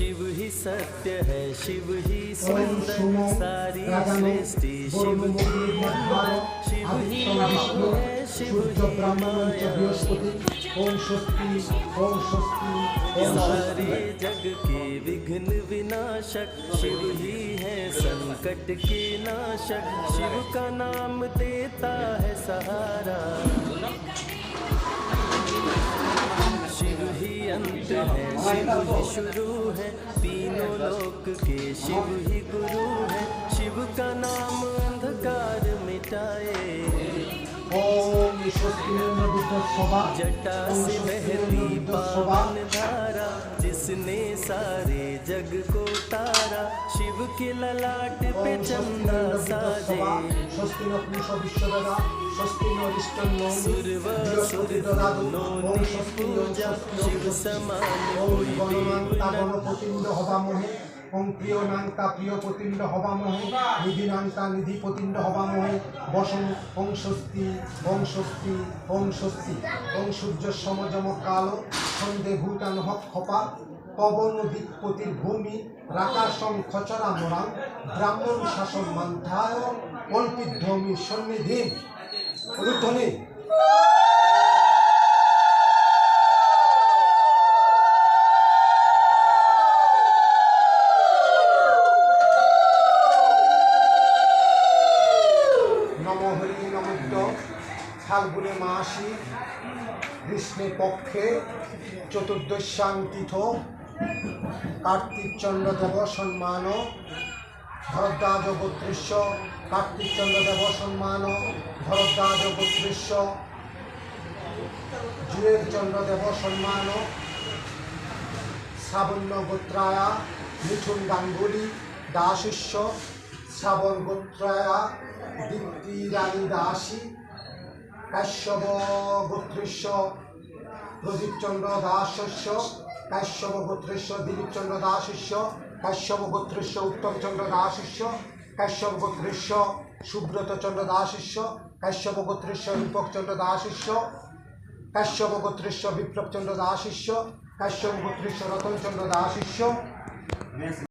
शिव ही सत्य है, शिव ही सुंदर, सारी सृष्टि शिव की अंदर। शिव ही है, शिव ही माया, सारे जग के विघ्न विनाशक। शिव ही है संकट के नाशक, शिव का नाम देता है सहारा। शिव ही अंत है, शिव ही शुरू है, तीनों लोक के शिव ही गुरु है। शिव का नाम अंधकार मिटाए, जटा से बहती पावन धारा, जिसने सारे जग को तारा। शिव के ललाट पे चंदा साजे, सुरव सुर दोनों ने पूजा। शिव समान कोई देव नहीं। ओं प्रिय नांता प्रिय पतिंड हवामहे, निधि नांता निधि पतिंड हवामहे, बसं ओं स्वस्ति ओं स्वस्ति ओं स्वस्ति। ओं सूर्य समजम कालो सन्धे भूतान खपा, पवन दिक्पतिर भूमि राकाशं खचरा मोरां, ब्राह्मण शासन मंथाय कल्पिध्वनि सन्निधि। ध्वनि ফাল্গুনে মাসি গ্রীষ্মে পক্ষে চতুর্দশ্যাং তিথ কার্তিক চন্দ্র দেব সম্মান ভরদ্বাজ গোত্রেশ্য কার্তিক চন্দ্র দেব সম্মান ভরদ্বাজ গোত্রেশ্য জুয়েল চন্দ্র দেব সম্মান শ্রাবণ্য গোত্রায়া মিথুন গাঙ্গুলি দাসস্য শ্রাবণ গোত্রায়া দীপ্তি রানী দাসী কাশ্যপ গোত্রেশ্য প্রদীপ চন্দ্র দাসস্য কাশ্যপ গোত্রেশ্য দিলীপ চন্দ্র দাসস্য কাশ্যপ গোত্রেশ্য উত্তম চন্দ্র দাসস্য কাশ্যপ গোত্রেশ্য সুব্রত চন্দ্র দাসস্য কাশ্যপ গোত্রেশ্য রূপক চন্দ্র দাসস্য কাশ্যপ গোত্রেশ্য বিপ্লব চন্দ্র দাসস্য কাশ্যপ গোত্রেশ্য রতন চন্দ্র দাসস্য।